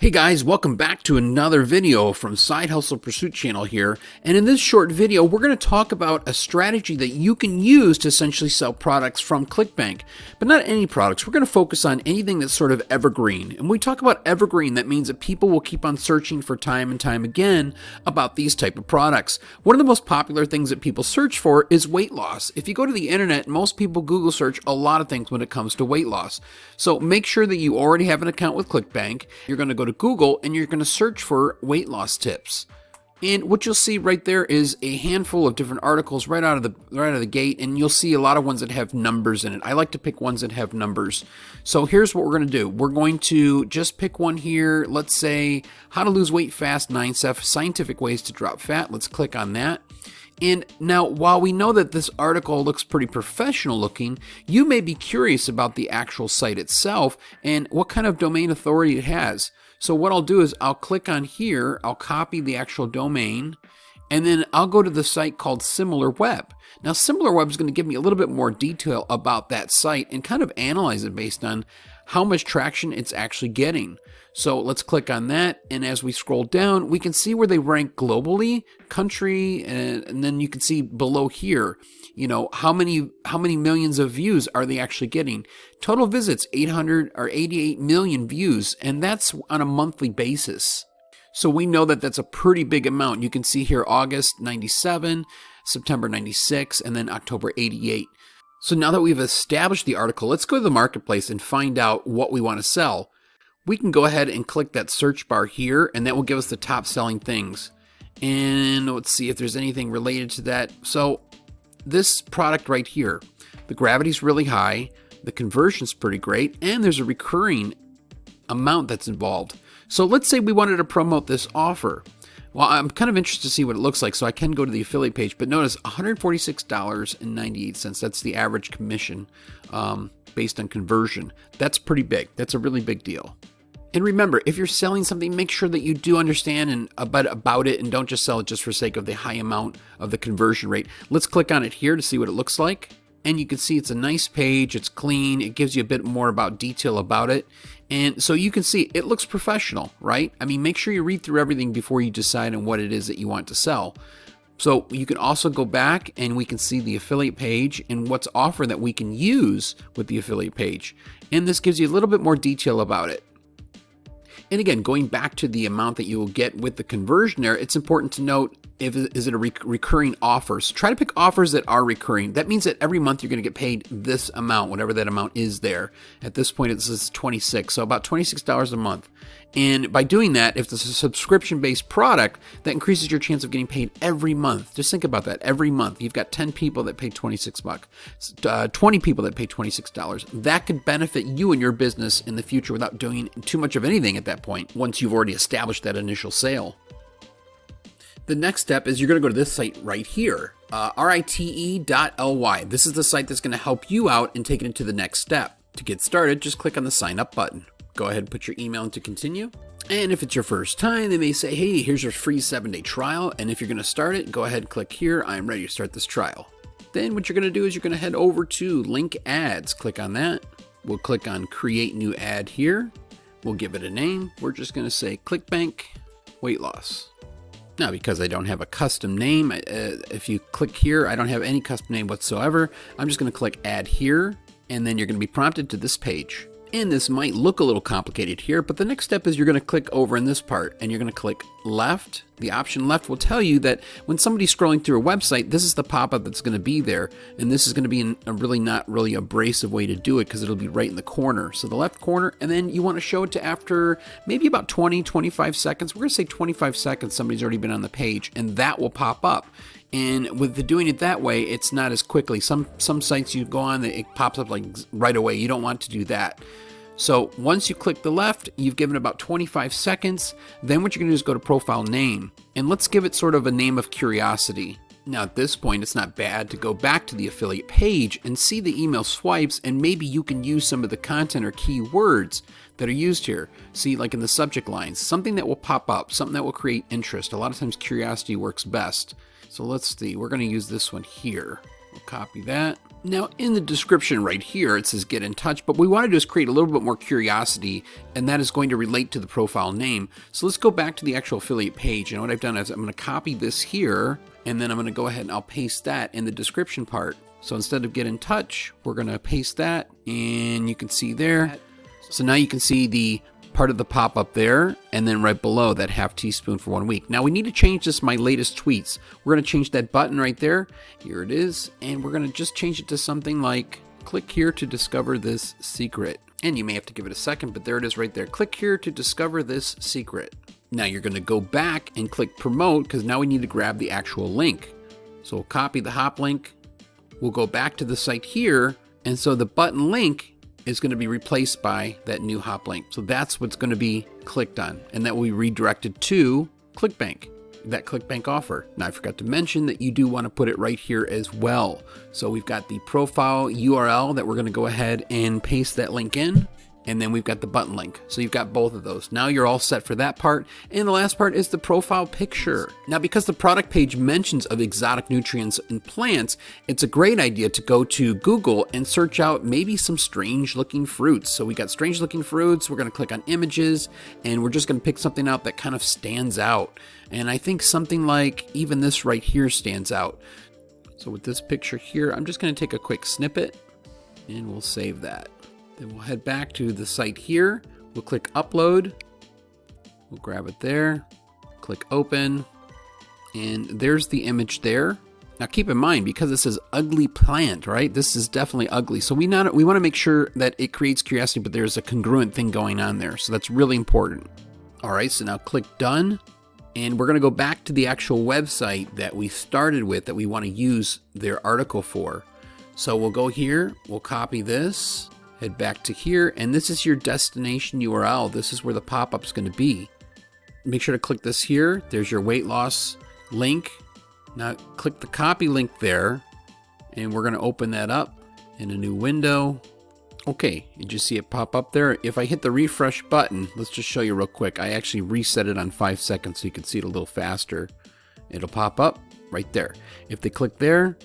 Hey guys, welcome back to another video from Side Hustle Pursuit channel here. And in this short video, we're going to talk about a strategy that you can use to essentially sell products from ClickBank. But not any products. We're going to focus on anything that's sort of evergreen. And when we talk about evergreen, that means that people will keep on searching for time and time again about these type of products. One of the most popular things that people search for is weight loss. If you go to the internet, most people Google search a lot of things when it comes to weight loss. So make sure that you already have an account with ClickBank. You're going to go to Google and you're going to search for weight loss tips. And what you'll see right there is a handful of different articles right out of the gate, and you'll see a lot of ones that have numbers in it. I like to pick ones that have numbers. So here's what we're going to do. We're going to just pick one here. Let's say how to lose weight fast, 9 scientific ways to drop fat. Let's click on that. And now, while we know that this article looks pretty professional looking, you may be curious about the actual site itself and what kind of domain authority it has. So what I'll do is I'll click on here, I'll copy the actual domain, and then I'll go to the site called SimilarWeb. Now, SimilarWeb is going to give me a little bit more detail about that site and kind of analyze it based on how much traction it's actually getting. So let's click on that, and as we scroll down, we can see where they rank globally, country, and then you can see below here, you know, how many millions of views are they actually getting. Total visits, 88 million views, and that's on a monthly basis. So we know that that's a pretty big amount. You can see here August 97, September 96, and then October 88. So now that we've established the article, let's go to the marketplace and find out what we want to sell. We can go ahead and click that search bar here, and that will give us the top selling things. And let's see if there's anything related to that. So this product right here, the gravity's really high, the conversion's pretty great, and there's a recurring amount that's involved. So let's say we wanted to promote this offer. Well, I'm kind of interested to see what it looks like, so I can go to the affiliate page, but notice $146.98. That's the average commission based on conversion. That's pretty big. That's a really big deal. And remember, if you're selling something, make sure that you do understand about it and don't just sell it just for sake of the high amount of the conversion rate. Let's click on it here to see what it looks like. And you can see it's a nice page. It's clean. It gives you a bit more about detail about it. And so you can see it looks professional, right? I mean, make sure you read through everything before you decide on what it is that you want to sell. So you can also go back and we can see the affiliate page and what's offered that we can use with the affiliate page. And this gives you a little bit more detail about it. And again, going back to the amount that you will get with the conversion there, it's important to note, is it a recurring offer? So try to pick offers that are recurring. That means that every month you're going to get paid this amount, whatever that amount is there. At this point, it's 26, so about $26 a month. And by doing that, if it's a subscription-based product, that increases your chance of getting paid every month. Just think about that. Every month, you've got 10 people that pay $26, 20 people that pay $26. That could benefit you and your business in the future without doing too much of anything at that point, once you've already established that initial sale. The next step is you're going to go to this site right here, rite.ly. This is the site that's going to help you out and take it into the next step. To get started, just click on the sign up button. Go ahead and put your email in to continue. And if it's your first time, they may say, hey, here's your free 7-day trial. And if you're going to start it, go ahead and click here. I'm ready to start this trial. Then what you're going to do is you're going to head over to link ads. Click on that. We'll click on create new ad here. We'll give it a name. We're just going to say ClickBank weight loss. Now, because I don't have a custom name, if you click here, I don't have any custom name whatsoever. I'm just going to click add here, and then you're going to be prompted to this page. And this might look a little complicated here, but the next step is you're going to click over in this part and you're going to click left. The option left will tell you that when somebody's scrolling through a website, this is the pop-up that's going to be there. And this is going to be a really not really abrasive way to do it because it'll be right in the corner. So the left corner, and then you want to show it to after maybe about 20, 25 seconds. We're going to say 25 seconds, somebody's already been on the page, and that will pop up. And with doing it that way, it's not as quickly. Some sites you go on, it pops up like right away. You don't want to do that. So once you click the left, you've given about 25 seconds. Then what you're going to do is go to profile name. And let's give it sort of a name of curiosity. Now at this point, it's not bad to go back to the affiliate page and see the email swipes, and maybe you can use some of the content or keywords that are used here. See, like in the subject lines, something that will pop up, something that will create interest. A lot of times curiosity works best. So let's see, we're going to use this one here. We'll copy that. Now in the description right here, it says get in touch, but what we want to do is create a little bit more curiosity, and that is going to relate to the profile name. So let's go back to the actual affiliate page. And what I've done is I'm going to copy this here, and then I'm going to go ahead and I'll paste that in the description part. So instead of get in touch, we're going to paste that, and you can see there. So now you can see the part of the pop-up there, and then right below that half teaspoon for 1 week. Now we need to change this my latest tweets. We're going to change that button right there. Here it is, and we're going to just change it to something like click here to discover this secret. And you may have to give it a second, but there it is right there. Click here to discover this secret. Now you're going to go back and click promote, because now we need to grab the actual link. So we'll copy the hop link. We'll go back to the site here, and so the button link is going to be replaced by that new hop link. So that's what's going to be clicked on, and that will be redirected to ClickBank, that ClickBank offer. Now I forgot to mention that you do want to put it right here as well. So we've got the profile URL that we're going to go ahead and paste that link in, and then we've got the button link. So you've got both of those. Now you're all set for that part. And the last part is the profile picture. Now, because the product page mentions of exotic nutrients and plants, it's a great idea to go to Google and search out maybe some strange looking fruits. So we got strange looking fruits. We're going to click on images, and we're just going to pick something out that kind of stands out. And I think something like even this right here stands out. So with this picture here, I'm just going to take a quick snippet, and we'll save that. Then we'll head back to the site here. We'll click upload. We'll grab it there. Click open. And there's the image there. Now keep in mind, because this is ugly plant, right? This is definitely ugly. So we want to make sure that it creates curiosity, but there's a congruent thing going on there. So that's really important. All right, so now click done. And we're going to go back to the actual website that we started with, that we want to use their article for. So we'll go here. We'll copy this. Head back to here, and this is your destination URL. This is where the pop-up's going to be. Make sure to click this here. There's your weight loss link. Now click the copy link there, and we're going to open that up in a new window. Okay, you just see it pop up there. If I hit the refresh button, let's just show you real quick. I actually reset it on 5 seconds so you can see it a little faster. It'll pop up right there. If they click there,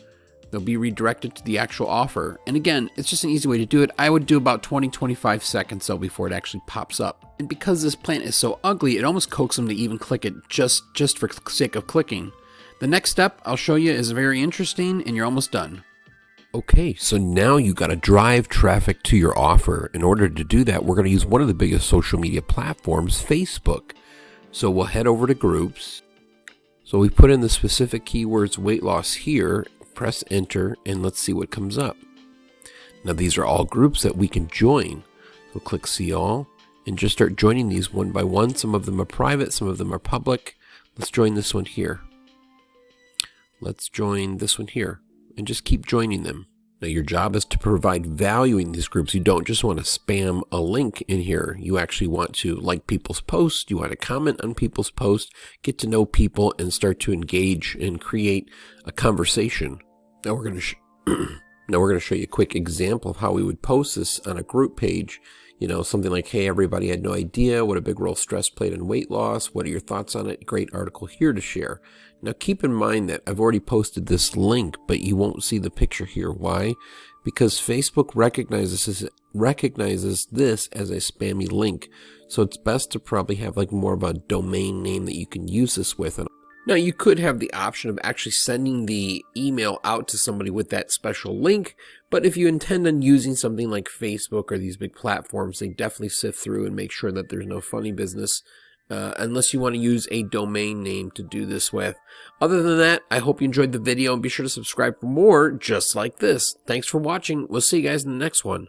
they'll be redirected to the actual offer. And again, it's just an easy way to do it. I would do about 20-25 seconds though before it actually pops up. And because this plant is so ugly, it almost coaxes them to even click it just for the sake of clicking. The next step I'll show you is very interesting, and you're almost done. Okay, so now you got to drive traffic to your offer. In order to do that, we're going to use one of the biggest social media platforms, Facebook. So we'll head over to groups. So we put in the specific keywords weight loss here. Press enter, and let's see what comes up. Now these are all groups that we can join. So click see all, and just start joining these one by one. Some of them are private, some of them are public. Let's join this one here. Let's join this one here, and just keep joining them. Now your job is to provide value in these groups. You don't just want to spam a link in here. You actually want to like people's posts. You want to comment on people's posts, get to know people, and start to engage and create a conversation. Now we're going to show you a quick example of how we would post this on a group page. You know, something like, hey, everybody had no idea what a big role stress played in weight loss. What are your thoughts on it? Great article here to share. Now keep in mind that I've already posted this link, but you won't see the picture here. Why? Because Facebook recognizes this as a spammy link. So it's best to probably have like more of a domain name that you can use this with. Now you could have the option of actually sending the email out to somebody with that special link, but if you intend on using something like Facebook or these big platforms, they definitely sift through and make sure that there's no funny business, unless you want to use a domain name to do this with. Other than that, I hope you enjoyed the video, and be sure to subscribe for more just like this. Thanks for watching. We'll see you guys in the next one.